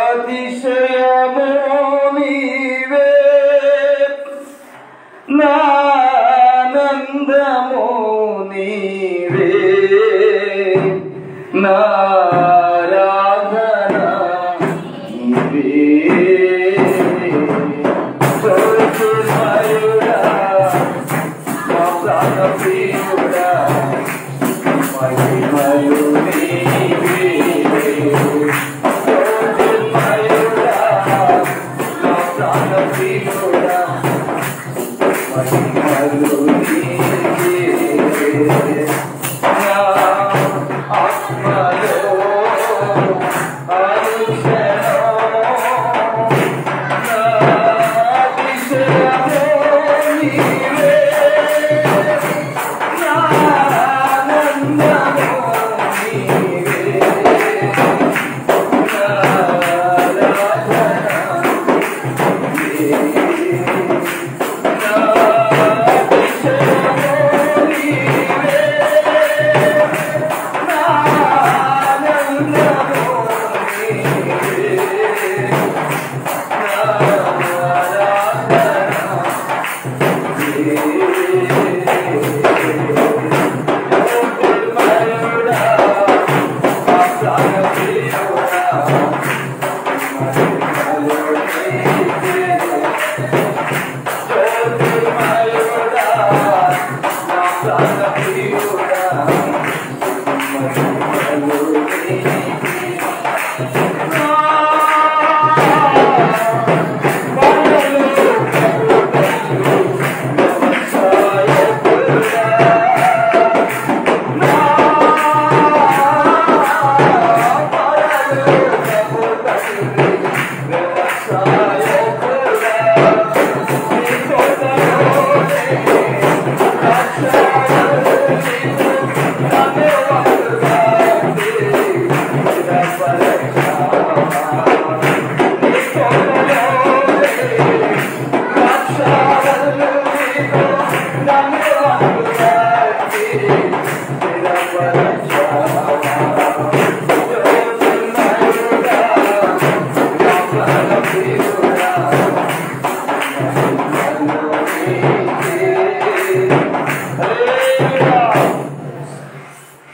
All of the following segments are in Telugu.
అతిశయము నీవే, నానందము నీవే, నారాధన నీవే. జ్యోతిర్మయుడా, మా ప్రాణప్రియుడా, మహిమయు నీవే.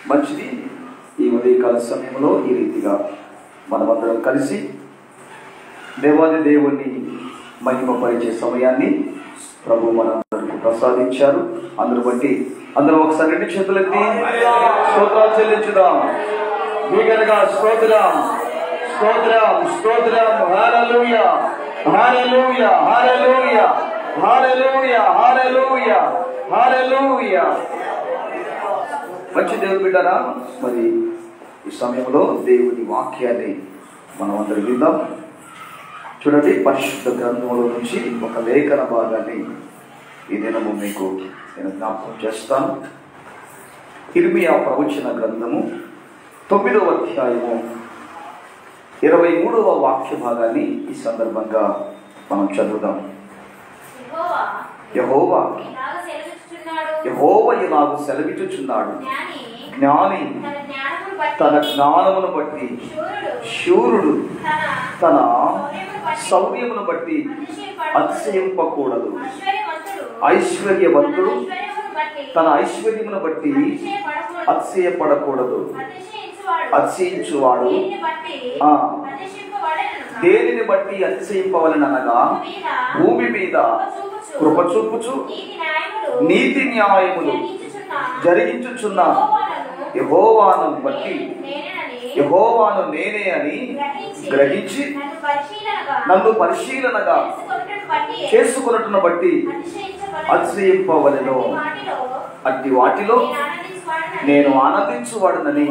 మంచిది. ఈ ఉదయకాల సమయంలో ఈ రీతిగా మనమందరం కలిసి దేవాది దేవుణ్ణి మహిమపరిచే సమయాన్ని ప్రభు మనందరికీ ప్రసాదించారు. అందరూ బట్టి అందరం ఒకసారి రెండు చేతులెత్తి స్తోత్రాలు చెల్లించుదాం. బిగ్గరగా స్తోత్రం, స్తోత్రం, స్తోత్రం. హల్లెలూయా, హల్లెలూయా, హల్లెలూయా, హల్లెలూయా, హల్లెలూయా, హల్లెలూయా. మంచి దేవుని బిడ్డరా, మరి ఈ సమయంలో దేవుని వాక్యాన్ని మనం అందరం విందాం. చూడండి, పరిశుద్ధ గ్రంథంలో నుంచి ఒక లేఖన భాగాన్ని ఈ దినము మీకు నేను జ్ఞాపకం చేస్తాను. ఇర్మియా ప్రవచన గ్రంథము 9వ అధ్యాయము 23వ వాక్య భాగాన్ని ఈ సందర్భంగా మనం చదువుదాం. యెహోవా ఇలాగు సెలవిచ్చుచున్నాడు, జ్ఞాని తన జ్ఞానమును బట్టి, శూరుడు తన శౌర్యమును బట్టి అతిశయింపకూడదు. ఐశ్వర్యవంతుడు తన ఐశ్వర్యమును బట్టి అతిశయపడకూడదు. అతిశయించువాడు దేనిని బట్టి అతిశయింపవలెననగా, భూమి మీద కృప చూపుచు నీతి న్యాయములు జరిగించుచున్న యెహోవాను బట్టి, యెహోవాను నేనే అని గ్రహించి నన్ను పరిశీలనగా చేసుకున్నట్టును బట్టి అతిశయింపవలెను. అట్టి వాటిలో నేను ఆనందించువాడునని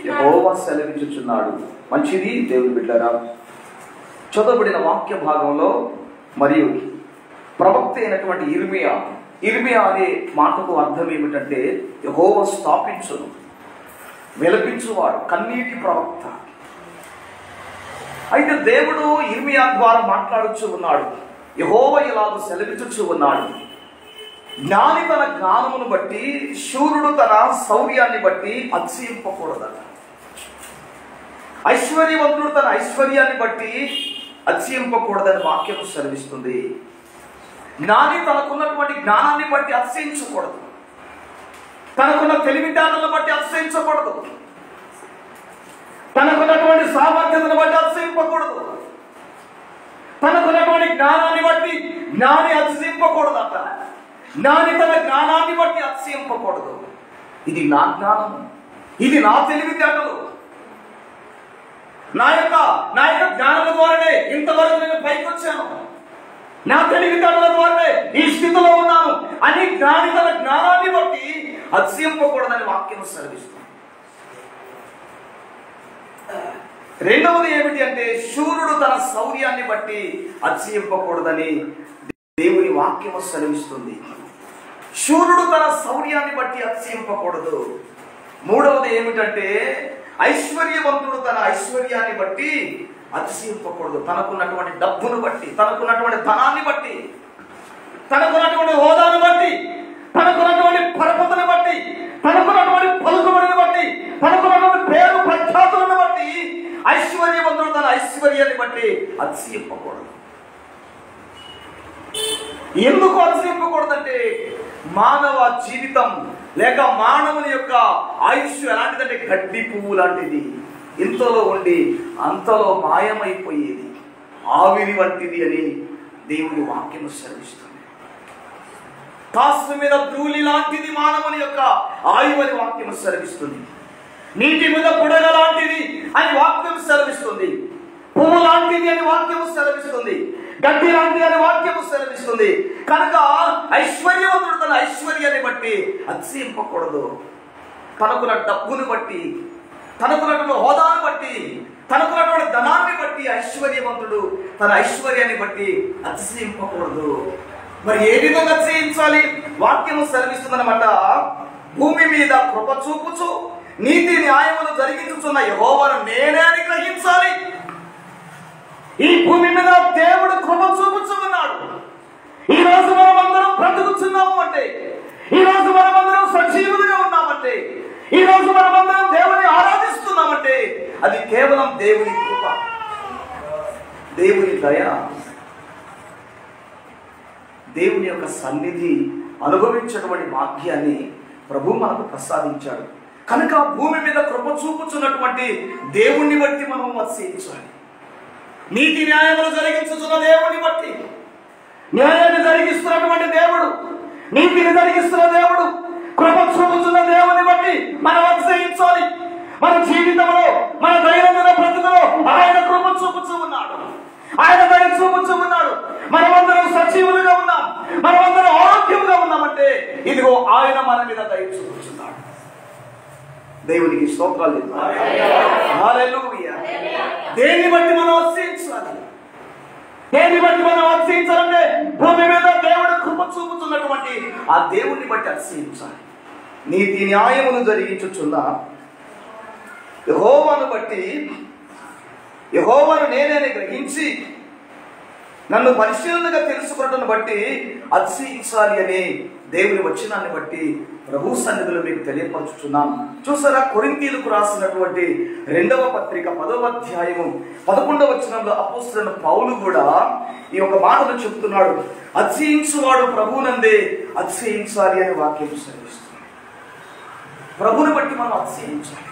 యెహోవా సెలవిచ్చుచున్నాడు. మంచిది దేవుని బిడ్డరా, చదవబడిన వాక్య భాగంలో మరియు ప్రవక్త అయినటువంటి ఇర్మియా అనే మాటకు అర్థం ఏమిటంటే యెహోవా స్థాపించును, విలపించువాడు, కన్నీటి ప్రవక్త. అయితే దేవుడు ఇర్మియా ద్వారా మాట్లాడుచూ ఉన్నాడు. యెహోవా ఇలాగ సెలవిచ్చుచూ ఉన్నాడు, జ్ఞాని తన జ్ఞానమును బట్టి, శూరుడు తన శౌర్యాన్ని బట్టి అతిశయింపకూడదట. ఐశ్వర్యవంతుడు తన ఐశ్వర్యాన్ని బట్టి అతిశయింపకూడదని వాక్యం సెలవిస్తుంది. జ్ఞాని తనకున్నటువంటి జ్ఞానాన్ని బట్టి అతిశయించకూడదు, తనకున్న తెలివితేటలను బట్టి అతిశయించకూడదు, తనకున్నటువంటి సామర్థ్యతను బట్టి అతిశయింపకూడదు, తనకున్నటువంటి జ్ఞానాన్ని బట్టి జ్ఞాని అతిశయింపకూడదు. అట్లా జ్ఞాని తన జ్ఞానాన్ని బట్టి అతిశయింపకూడదు. ఇది నా జ్ఞానము, ఇది నా తెలివితేటలు, నా యొక్క జ్ఞానం ద్వారానే ఇంతవరకు నేను పైకి వచ్చాను, నా తెలివితేటల ద్వారానే ఈ స్థితిలో ఉన్నాను అని జ్ఞాని తన జ్ఞానాన్ని బట్టి అతిశయింపకూడదని వాక్యం సెలవిస్తుంది. రెండవది ఏమిటి అంటే శూరుడు తన శౌర్యాన్ని బట్టి అతిశయింపకూడదని దేవుని వాక్యము సెలవిస్తుంది. శూరుడు తన శౌర్యాన్ని బట్టి అతిశయింపకూడదు. మూడవది ఏమిటంటే ఐశ్వర్యవంతుడు తన ఐశ్వర్యాన్ని బట్టి అతిశయింపకూడదు. తనకున్నటువంటి డబ్బును బట్టి, తనకున్నటువంటి ధనాన్ని బట్టి, తనకున్నటువంటి హోదాను బట్టి, తనకున్నటువంటి పరపతిని బట్టి, తనకున్నటువంటి పలుకుబడిని బట్టి, తనకున్నటువంటి పేరు ప్రఖ్యాతులను బట్టి ఐశ్వర్యవంతుడు తన ఐశ్వర్యాన్ని బట్టి అతిశయింపకూడదు. ఎందుకు అతిశయింపకూడదంటే మానవ జీవితం లేక మానవుని యొక్క ఆయుష్ ఎలాంటిదంటే గడ్డి పువ్వు లాంటిది. ఇంతలో ఉండి అంతలో మాయమైపోయేది, ఆవిరి వంటిది అని దేవుని వాక్యం సెలవిస్తుంది. కాస్త మీద ధూళి లాంటిది మానవుని యొక్క ఆయువు అని వాక్యం సెలవిస్తుంది. నీటి మీద బుడగ లాంటిది అని వాక్యం సెలవిస్తుంది. పువ్వు లాంటిది అని వాక్యము సెలవిస్తుంది. గడ్డి లాంటిది అని వాక్యము సెలవిస్తుంది. కనుక ఐశ్వర్యవంతుడు తన ఐశ్వర్యాన్ని బట్టి అతిశయింపకూడదు. తనకున్న డబ్బును బట్టి, తనకున్నటువంటి హోదాను బట్టి, తనకున్నటువంటి ధనాన్ని బట్టి ఐశ్వర్యవంతుడు తన ఐశ్వర్యాన్ని బట్టి అతిశయింపకూడదు. మరి ఏ విధంగా అతిశయించాలి? వాక్యము సెలవిస్తుందన్నమాట. భూమి మీద కృప చూపుచు నీతి న్యాయములు జరిగించుచున్న యెహోవాను నేనే అని గ్రహించాలి. ఈ భూమి మీద దేవుడు కృప చూపుచున్నాడు. ఈ రోజు మనం అందరం బ్రతుకుతున్నాము అంటే, ఈ రోజు మనం అందరం సజీవులుగా ఉన్నామంటే, ఈ రోజు మనం అందరం దేవుని ఆరాధిస్తున్నామంటే అది కేవలం దేవుని కృప, దేవుని దయ, దేవుని యొక్క సన్నిధి అనుభవించినటువంటి భాగ్యాన్ని ప్రభు మనకు ప్రసాదించాడు. కనుక భూమి మీద కృప చూపుచున్నటువంటి దేవుణ్ణి బట్టి మనం అతిశయించాలి. నీతి న్యాయములు జరిగించుతున్న దేవుడిని బట్టి, న్యాయాన్ని జరిగిస్తున్నటువంటి దేవుడు, నీతిని జరిగిస్తున్న దేవుడు, కృప చూపుతున్న దేవుని బట్టి మనం అతిశయించాలి. మన జీవితంలో, మన దైనందిన బ్రతుకులో ఆయన కృప చూపుతూ ఉన్నాడు, ఆయన దయ చూపుతూ ఉన్నాడు. మనమందరం సజీవులుగా ఉన్నాం, మనమందరం ఆరోగ్యంగా ఉన్నామంటే ఇదిగో ఆయన మన మీద దయ చూపుతున్నాడు. దేవునికి స్తోత్రాలు. హల్లెలూయా. దేన్ని బట్టి మనం అతిశయించాలి? దేన్ని బట్టి మనం అతిశయించాలంటే భూమి మీద దేవుడు కృప చూపుతున్నటువంటి ఆ దేవుణ్ణి బట్టి అతిశయించాలి. నీతి న్యాయములు జరిగించుచున్న యెహోవాను బట్టి, యెహోవాను నేనే గ్రహించి నన్ను పరిశీలనగా తెలుసుకున్నట్టును బట్టి అతిశయించాలి అని దేవుని వచనాన్ని బట్టి ప్రభు సన్నిధిలో మీకు తెలియపరుచుచున్నాను. చూసారా, కొరింథీయులకు రాసినటువంటి 2వ పత్రిక 10వ అధ్యాయము 11వ వచనంలో అపోస్తలుడైన పౌలు కూడా ఈ యొక్క మాటను చెప్తున్నాడు. అతిశయించువాడు ప్రభువునందే అతిశయించాలి అని వాక్యం సెలవిస్తుంది. ప్రభుని బట్టి మనం అతిశయించాలి.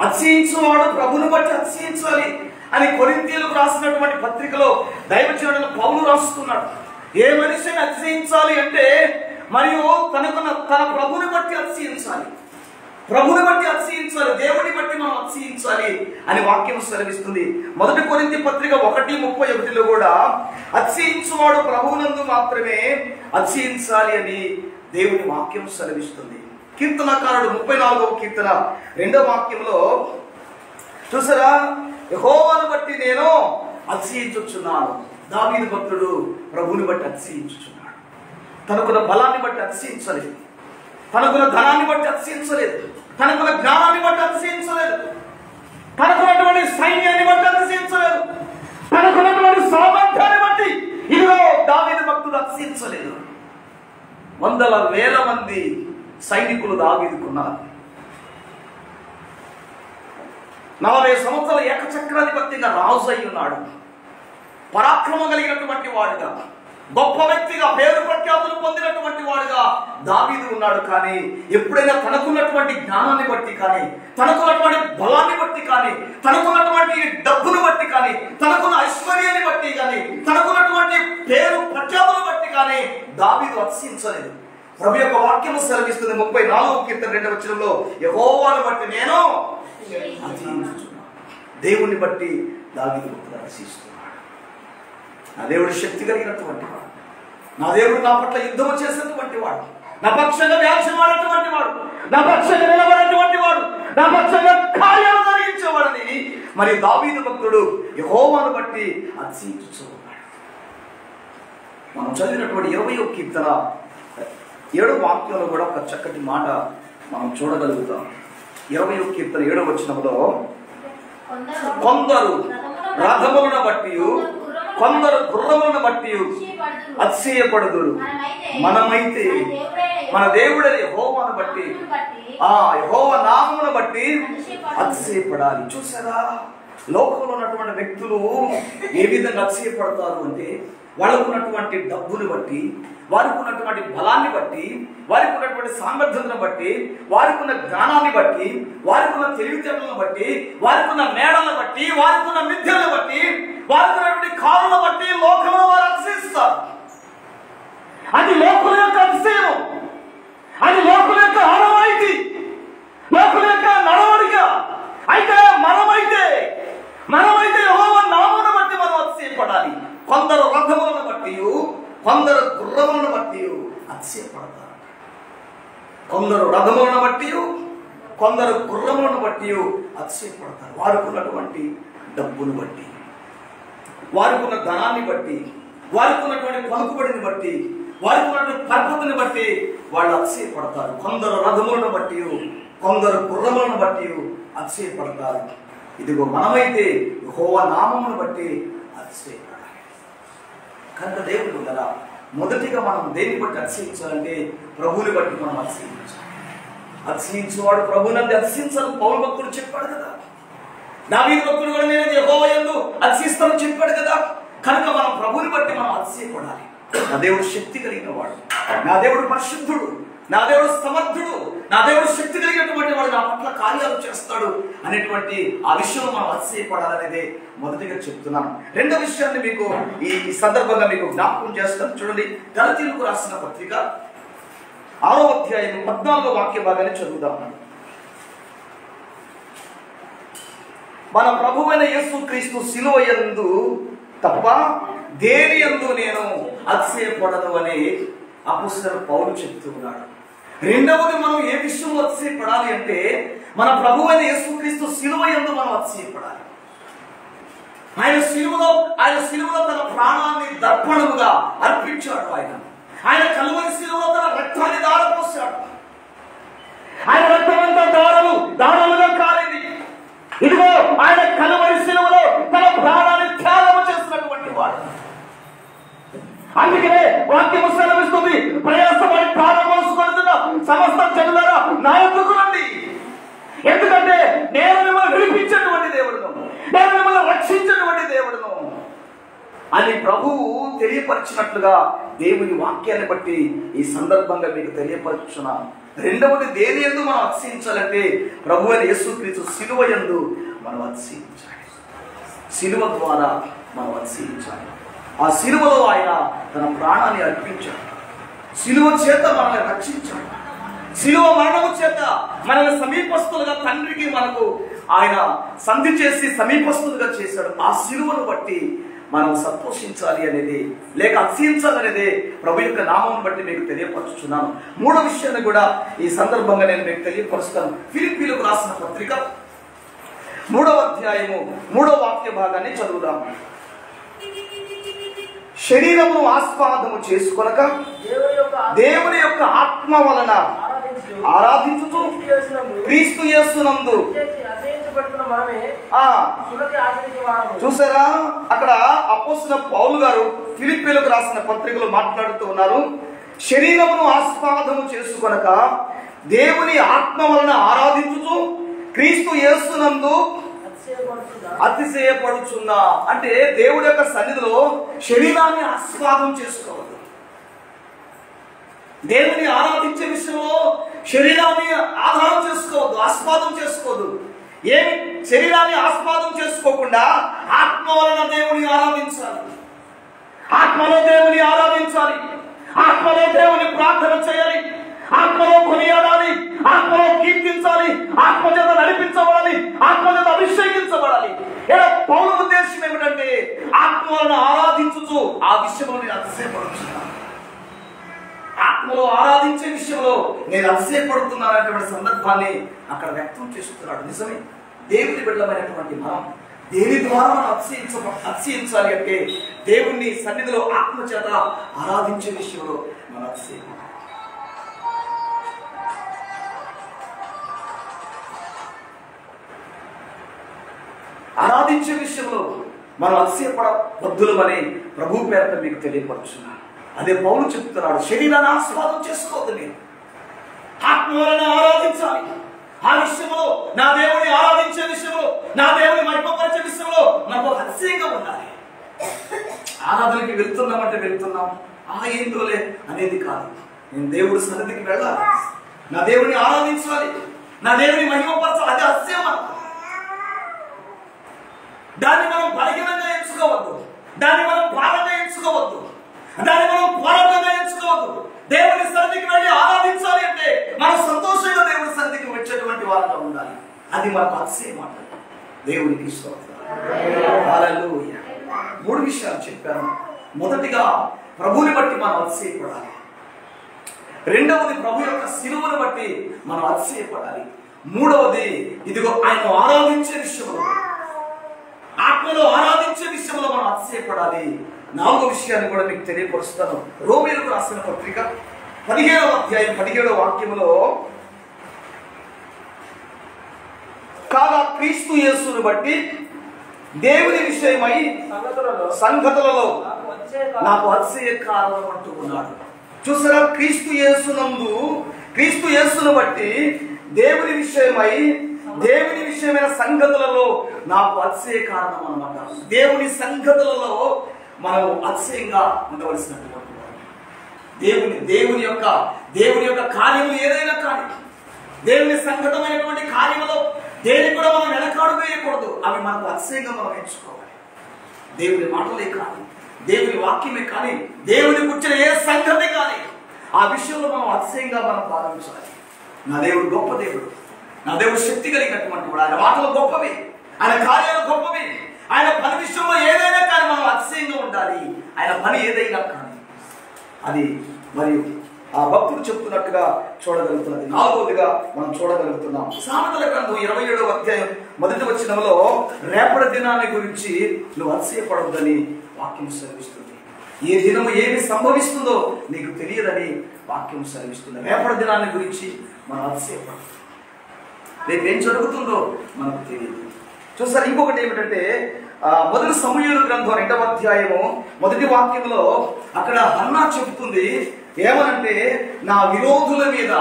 అతిశయించువాడు ప్రభుని బట్టి అతిశయించాలి అని కొరింథీయులకు రాసినటువంటి పత్రికలో దైవజనుడైన పౌలు రాస్తున్నాడు. ఏ మనిషిని అతిశయించాలి అంటే మరియు తన ప్రభుని బట్టి అతిశయించాలి, ప్రభుని బట్టి అతిశయించాలి, దేవుని బట్టి మనం అతిశయించాలి అని వాక్యం సెలవిస్తుంది. 1 కొరింథీ పత్రిక 1:31లో కూడా అతిశయించువాడు ప్రభువునందు మాత్రమే అతిశయించాలి అని దేవుని వాక్యం సెలవిస్తుంది. కీర్తనకారుడు 34వ కీర్తన 2వ వాక్యంలో చూసారా, యెహోవాను బట్టి నేను అతిశయించుచున్నాను. దావీదు భక్తుడు ప్రభువుని బట్టి అతిశయించుచున్నాడు. తనకున్న బలాన్ని బట్టి అతిశయించలేదు, తనకున్న ధనాన్ని బట్టి అతిశయించలేదు, తనకున్న జ్ఞానాన్ని బట్టి అతిశయించలేదు, తనకున్నటువంటి సైన్యాన్ని బట్టి అతిశయించలేదు, తనకున్నటువంటి సామర్థ్యాన్ని బట్టి ఇదిగో దావీదు భక్తుడు అతిశయించలేదు. వందల వేల మంది సైనికులు దావీదుకున్నారు. 40 సంవత్సరాల ఏకచక్రాధిపత్యంగా రాజు అయి ఉన్నాడు. పరాక్రమం కలిగినటువంటి వాడుగా, గొప్ప వ్యక్తిగా, పేరు ప్రఖ్యాతులు పొందినటువంటి వాడుగా దావీదు ఉన్నాడు. కానీ ఎప్పుడైనా తనకున్నటువంటి జ్ఞానాన్ని బట్టి కానీ, తనకున్నటువంటి బలాన్ని బట్టి కానీ, తనకున్నటువంటి డబ్బును బట్టి కానీ, తనకున్న ఐశ్వర్యాన్ని బట్టి కానీ, తనకున్నటువంటి పేరు ప్రఖ్యాతులు బట్టి కానీ దావీదు అతిశయించలేదు. ప్రభు యొక్క వాక్యము సెలవిస్తుంది 34వ కీర్తన 2వ వచనంలో, యెహోవాను బట్టి నేను అతిశయించుచున్నాను. దేవుని బట్టి దావీదు భక్తుడు అతిశయిస్తున్నాడు. నా దేవుడు శక్తి కలిగినటువంటి వాడు, నా దేవుడు నా పట్ల యుద్ధము చేసినటువంటి వాడు, నా పక్షంగా వ్యాఖ్యమాడినటువంటి వాడు, నా పక్షంగా నిలబడినటువంటి వాడు, నా పక్షంగా కార్యాలు జరిగించేవాడని మరి దావీదు భక్తుడు యెహోవాను బట్టి అతిశయించుచున్నాడు. మనం చదివినటువంటి 20వ కీర్తన 7వ వాక్యంలో కూడా ఒక చక్కటి మాట మనం చూడగలుగుతాం. 20వ కీర్తన 7వ వచనంలో, కొందరు రథములను బట్టి, కొందరు గుర్రములను బట్టి అతిశయపడుదురు, మనమైతే మన దేవుడని యెహోవాను బట్టి, యెహోవా నామమును బట్టి అతిశయపడాలి. చూసారా, లోకంలో ఉన్నటువంటి వ్యక్తులు ఏ విధంగా అతిశయపడతారు అంటే, వాళ్ళకు ఉన్నటువంటి డబ్బుని బట్టి, వారికి ఉన్నటువంటి బలాన్ని బట్టి, వారికి ఉన్నటువంటి సామర్థ్యతను బట్టి, వారికి ఉన్న జ్ఞానాన్ని బట్టి, వారికి ఉన్న తెలివితేటలను బట్టి, వారికి ఉన్న మేడలను బట్టి, వారికి ఉన్న విద్యలను బట్టి, వారికి ఉన్నటువంటి కారులను బట్టి లోకంలో వారు అతిశయిస్తారు. అది లోకుల యొక్క అతిశయం, అది లోకుల యొక్క ఆనవాయితీ, లోకుల యొక్క నడవడిక. అయితే మనమైతే యెహోవా నామమును బట్టి మనం అతిశయపడాలి. కొందరు రథములను బట్టి, కొందరు గుర్రములను బట్టి అతిశయపడతారు. కొందరు రథములను బట్టి, కొందరు గుర్రములను బట్టి అతిశయపడతారు. వారికి ఉన్నటువంటి డబ్బును బట్టి, వారికి ఉన్న ధనాన్ని బట్టి, వారికి ఉన్నటువంటి పలుకుబడిని బట్టి, వారికి ఉన్నటువంటి పరపతిని బట్టి వాళ్ళు అతిశయపడతారు. కొందరు రథములను బట్టి, కొందరు గుర్రములను బట్టి అతిశయపడతారు. ఇదిగో మనమైతే యెహోవా నామమును బట్టి అతిశయపడాలి. కనుక దేవుడు కదా, మొదటిగా మనం దేన్ని బట్టి అతిశయించాలంటే ప్రభువుని బట్టి మనం అతిశయించాలి. అతిశయించేవాడు ప్రభువునందు అతిశయించాలని పౌలు భక్తుడు చెప్పాడు కదా. దావీదు భక్తుడు కూడా నేను యెహోవా యందు అతిశయిస్తానని చెప్పాడు కదా. కనుక మనం ప్రభువుని బట్టి మనం అతిశయపడాలి. నా దేవుడు శక్తి కలిగిన వాడు, నా దేవుడు పరిశుద్ధుడు, నా దేవుడు సమర్థుడు, నా దేవుడు శక్తి కలిగినటువంటి వాడు, నా పట్ల కార్యాలు చేస్తాడు అనేటువంటి ఆ విషయంలో మనం అతిశయపడాలనేదే మొదటిగా చెప్తున్నాను. రెండో విషయాన్ని మీకు ఈ సందర్భంగా మీకు జ్ఞాపకం చేస్తాను. చూడండి, గలతీయులకు రాసిన పత్రిక 6వ అధ్యాయం 14వ వాక్య భాగాన్ని చదువుదాం. మన ప్రభువైన యేసుక్రీస్తు శిలువ యందు తప్ప దేని యందు నేను అతిశయపడను అని అపోస్తలుడు పౌలు చెప్తూ ఉన్నాడు. రెండవది, మనం ఏ విషయంలో అతిశయపడాలి అంటే, మన ప్రభువైన యేసుక్రీస్తు శిలువ యందు మనం అతిశయపడాలి. ఆయన శిలువలో తన ప్రాణాన్ని దర్పణముగా అర్పించాడు. ఆయన కలువరి శిలువలో తన రక్తాన్ని దారపోసాడు. ఆయన రక్తమంతా దారాలుగా కాలింది. ఇదిగో ఆయన కలువరి శిలువలో తన ప్రాణాన్ని త్యాగం చేసినటువంటి వాడు. అందుకనే వాక్యము సెలవిస్తుంది, ప్రయాసపడి ప్రాణం మోసుకొనుచున్న సమస్త జనులారా నా యొద్దకు రండి. ఎందుకంటే నేను మిమ్మల్ని విడిపించేటువంటి దేవుడును, నేను మిమ్మల్ని రక్షించేటువంటి దేవుడును అని ప్రభువు తెలియపరిచినట్లుగా దేవుని వాక్యాన్ని బట్టి ఈ సందర్భంగా మీకు తెలియపరుచున్నాను. రెండవది, దేని యందు మనం అతిశయించాలంటే ప్రభు అయిన యేసుక్రీస్తు శిలువ యందు మనం అతిశయించాలి. శిలువ ద్వారా మనం అతిశయించాలి. ఆ శిలువలో ఆయన తన ప్రాణాన్ని అర్పించాడు. శిలువ చేత మనల్ని రక్షించాడు. శిలువ మరణము చేత మనల్ని సమీపస్తులుగా తండ్రికి మనకు ఆయన సంధి చేసి సమీపస్తులుగా చేశాడు. ఆ శిలువను బట్టి మనం సంతోషించాలి అనేది, లేక అతిశయించాలనేదే ప్రభు యొక్క నామం బట్టి మీకు తెలియపరుచుతున్నాను. మూడో విషయాన్ని కూడా ఈ సందర్భంగా నేను మీకు తెలియపరుస్తాను. ఫిలిప్పీలకు రాసిన పత్రిక 3వ అధ్యాయము 3వ వాక్య భాగాన్ని చదువుదాం. శరీరమును ఆస్వాదము చేసుకొనక దేవుని యొక్క ఆత్మ వలన ఆరాధించుతూ క్రీస్తు యేసునందు. చూసారా, అక్కడ అపోస్తలుడైన పౌలు గారు ఫిలిప్పీలకు రాసిన పత్రికలో మాట్లాడుతూ ఉన్నారు. శరీరమును ఆస్వాదము చేసుకొనక దేవుని ఆత్మ వలన ఆరాధించుతూ క్రీస్తు యేసునందు అతిశయపడుచున్నా అంటే దేవుడి యొక్క సన్నిధిలో శరీరాన్ని ఆస్వాదం చేసుకోవద్దు. దేవుని ఆరాధించే విషయంలో శరీరాన్ని ఆధారం చేసుకోవద్దు, ఆస్వాదం చేసుకోవద్దు. ఏమి శరీరాన్ని ఆస్వాదం చేసుకోకుండా ఆత్మ వలన దేవుని ఆరాధించాలి, ఆత్మలో దేవుని ఆరాధించాలి, ఆత్మలో దేవుని ప్రార్థన చేయాలి, ఆత్మలో కొనియాడాలి, ఆత్మలో కీర్తించాలి, ఆత్మ చేత నడిపించబడాలి, ఆత్మ చేత అభిషేకించబడాలి. పౌలు ఉద్దేశం ఏమిటంటే ఆత్మ వలన ఆరాధించుతూ ఆ విషయంలో నేను అతిశయపడుతున్నాను, ఆత్మలో ఆరాధించే విషయంలో నేను అతిశయపడుతున్నాను అనేటువంటి సందర్భాన్ని అక్కడ వ్యక్తం చేస్తున్నాడు. నిజమే, దేవుని బిడ్డలమైనటువంటి మనం దేని ద్వారా మనం అతిశయించాలి అంటే దేవుణ్ణి సన్నిధిలో ఆత్మ చేత ఆరాధించే విషయంలో మనం అతిశయం. ఆరాధించే విషయంలో మనం అతిశయపడవద్దులమని ప్రభు పేరట మీకు తెలియపరుచున్నాను. అదే పౌలు చెప్తున్నాడు, శరీరాన్ని ఆస్వాదం చేసుకోవద్దు, నేను ఆత్మ వలన ఆరాధించాలి. ఆ విషయంలో నా దేవుని ఆరాధించే విషయంలో, నా దేవుని మహిమపరిచే విషయంలో మనకు అతిశయంగా ఉండాలి. ఆరాధనకి వెళ్తున్నామంటే వెళ్తున్నాం, ఏంటోలే అనేది కాదు. నేను దేవుడి సన్నిధికి వెళ్ళాలి, నా దేవుని ఆరాధించాలి, నా దేవుని మహిమపరచాలి. అది అతిశయం. దాన్ని మనం బలహీనంగా ఎంచుకోవద్దు, దాన్ని మనం భారంగా ఎంచుకోవద్దు, దాన్ని మనం పోరాటంగా ఎంచుకోవద్దు. దేవుని సన్నిధికి వెళ్ళి ఆరాధించాలి అంటే మనం సంతోషంగా దేవుని సన్నిధికి వచ్చేటువంటి వారంగా ఉండాలి. అది మనకు అతిశయం మాట. దేవునికి స్తోత్రం. హల్లెలూయా. 3 విషయాలు చెప్పాను. మొదటిగా ప్రభువుని బట్టి మనం అతిశయపడాలి. రెండవది ప్రభు యొక్క శిలువను బట్టి మనం అతిశయపడాలి. మూడవది ఇదిగో ఆయన ఆరాధించే విషయంలో, ఆత్మలో ఆరాధించే విషయంలో మనం అతిశయపడాలి. 4వ విషయాన్ని కూడా మీకు తెలియపరుస్తాను. రోమీయులకు రాసిన పత్రిక 17వ అధ్యాయం 17వ వాక్యములో, కాగా క్రీస్తు యేసును బట్టి దేవుని విషయమై సంగతులలో నాకు అతిశయ కారణం అంటూ ఉన్నాడు. చూసారా, క్రీస్తు యేసును బట్టి దేవుని విషయమైన సంగతులలో నాకు అతిశయ కారణం అన్నమాట. దేవుని సంగతులలో మనం అతిశయంగా ఉండవలసినటువంటి దేవుని యొక్క కార్యములు ఏదైనా కానీ, దేవుని సంగతమైనటువంటి కార్యములో దేని కూడా మనం వెనకాడు వేయకూడదు. అవి మనకు అతిశయంగా మనం ఎంచుకోవాలి. దేవుని మాటలే కానీ, దేవుని వాక్యమే కానీ, దేవుని కూర్చున్న ఏ సంగతి కానీ ఆ విషయంలో మనం అతిశయంగా మనం భావించాలి. నా దేవుడు గొప్ప దేవుడు, నా దేవుడు శక్తి కలిగినటువంటి వాడు. ఆయన మాటలు గొప్పవి, ఆయన కార్యాలు గొప్పవి. ఆయన పని విషయంలో ఏదైనా కానీ మనం అతిశయంగా ఉండాలి. ఆయన పని ఏదైనా కానీ అది మరియు ఆ భక్తుడు చెప్తున్నట్టుగా చూడగలుగుతున్నది. 4వదిగా మనం చూడగలుగుతున్నాం. సామెతల గ్రంథం 27వ అధ్యాయం 1వ వచనంలో రేపటి దినాన్ని గురించి నువ్వు అతిశయపడొద్దని వాక్యం సెలవిస్తుంది. ఏ దినము ఏమి సంభవిస్తుందో నీకు తెలియదని వాక్యం సెలవిస్తుంది. రేపటి దినాన్ని గురించి మనం అతిశయపడదు. రేపు ఏం జరుగుతుందో మనకు తెలియదు. చూసారు, ఇంకొకటి ఏమిటంటే మొదటి సమూయేలు గ్రంథం 2వ అధ్యాయము 1వ వాక్యంలో అక్కడ హన్నా చెబుతుంది ఏమనంటే, నా విరోధుల మీద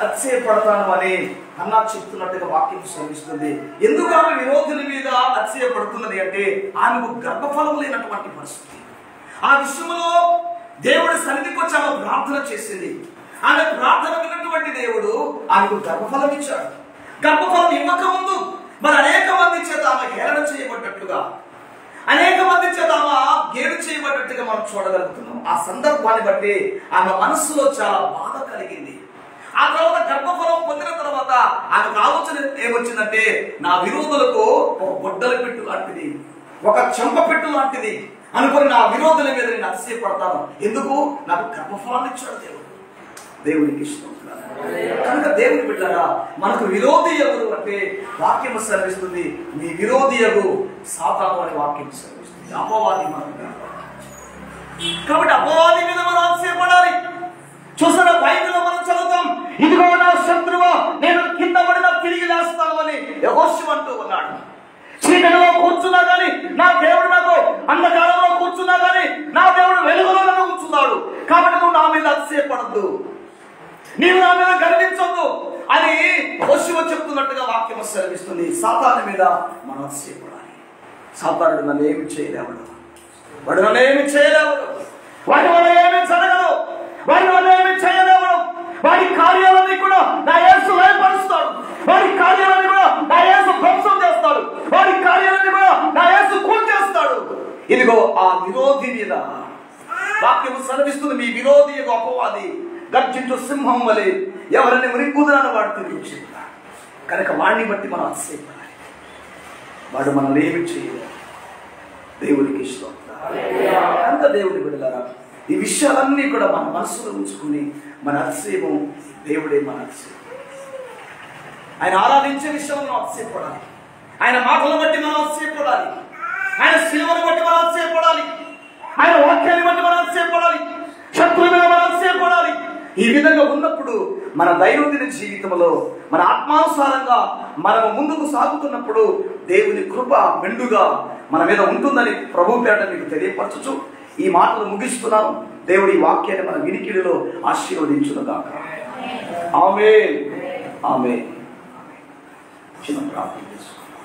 అతిశయపడతాను అని హన్నా చెప్తున్నట్టుగా వాక్యం శ్రమిస్తుంది. ఎందుకు ఆమె విరోధుల మీద అతిశయపడుతున్నది అంటే ఆమెకు గర్భఫలం లేనటువంటి పరిస్థితి. ఆ విషయంలో దేవుడి సన్నిధికి వచ్చి ఆమె ప్రార్థన చేసింది. ఆమె ప్రార్థన విన్నటువంటి దేవుడు ఆమెకు గర్భఫలం ఇచ్చాడు. గర్భఫలం ఇవ్వక ముందు మరి అనేక మంది చేత ఆమె హేళన చేయబడ్డట్టుగా, అనేక మంది చేత ఆమె గేడు చేయబడ్డట్టుగా మనం చూడగలుగుతున్నాం. ఆ సందర్భాన్ని బట్టి ఆమె మనస్సులో చాలా బాధ కలిగింది. ఆ తర్వాత గర్భఫలం పొందిన తర్వాత ఆమెకు ఆలోచన ఏమొచ్చిందంటే, నా విరోధులకు ఒక గొడ్డల పెట్టు లాంటిది, ఒక చెంప పెట్టు లాంటిది అనుకుని నా విరోధుల మీద నేను అతిశయపడతాను. ఎందుకు? నాకు గర్భఫలాన్ని ఇచ్చాడు దేవుడు. దేవునికి ఇష్టం కనుక దేవుని బిడ్డలారా, మనకు విరోధి ఎవరు అంటే వాక్యం సెలవిస్తుంది, మీ విరోధి ఎవరు సాతాను అనే వాక్యం సెలవిస్తుంది. అపవాది మనకు. కాబట్టి అపవాది మీద మనం ఆశయపడాలి. చూసారా, బైబిల్లో మనం చదువుతాం, ఇదిగో నా శత్రువు నేను కింద పడినా తిరిగి లేస్తాను అని యెహోషువ అంటూ ఉన్నాడు. చీకటిలో కూర్చున్నా కానీ నా దేవుడు నాకు, అంధకారంలో కూర్చున్నా కానీ నా దేవుడు వెలుగులో నన్ను ఉంచున్నాడు. కాబట్టి నువ్వు నా మీద అతిశయపడద్దు, నీవు నా మీద గర్వించొద్దు అని యెహోషువ చెప్తున్నట్టుగా వాక్యం సెలవిస్తుంది. సాతాను మీద మనం అతిశయపడాలి. సాతానుడు నన్ను ఏమి చేయలేవడు, వాడు నన్ను ఏమి చేయలేవడు, వాడి వల్ల ఏమి జరగదు, వాడి వల్ల ఏమి చేయలేవడు. వాడి కార్యాలన్నీ కూడా నా యేసు లయపరుస్తాడు, వాడి కార్యాలన్నీ కూడా నా యేసు ధ్వంసం చేస్తాడు, వాడి కార్యాలన్నీ కూడా నా యేసు కూల్చేస్తాడు. ఇదిగో ఆ విరోధి మీద వాక్యము సెలవిస్తుంది, మీ విరోధి అపవాది గర్జించు సింహం వలె ఎవరిని మృంగుదనని వాడు తిరిగి. కనుక వాడిని బట్టి మనం అతిశయపడాలి. వాడు మనల్ని ఏమి చేయలేదు. దేవుడికి ఇష్టం అంత దేవుడి బిడ్డలారా, ఈ విషయాలన్నీ కూడా మన మనసులో ఉంచుకుని మన అతిశయము దేవుడే మన అతిశయం. ఆయన ఆరాధించే విషయంలో అతిశయపడాలి, ఆయన మాటలను బట్టి మనం అతిశయపడాలి, ఆయన శిలువను బట్టి మనం అతిశయపడాలి, ఆయన వాక్యాన్ని బట్టి మనం అతిశయపడాలి, శత్రువుల మీద మనం అతిశయపడాలి. ఈ విధంగా ఉన్నప్పుడు మన దైనందిన జీవితంలో మన ఆత్మానుసారంగా మనము ముందుకు సాగుతున్నప్పుడు దేవుని కృప మెండుగా మన మీద ఉంటుందని ప్రభు పేట మీకు తెలియపరచచ్చు. ఈ మాటలు ముగిస్తున్నాను. దేవుడి వాక్యాన్ని మన వినికిడిలో ఆశీర్వదించునుగాక. ఆమేన్, ఆమేన్. చిన్న ప్రార్థన చేసుకుందాం.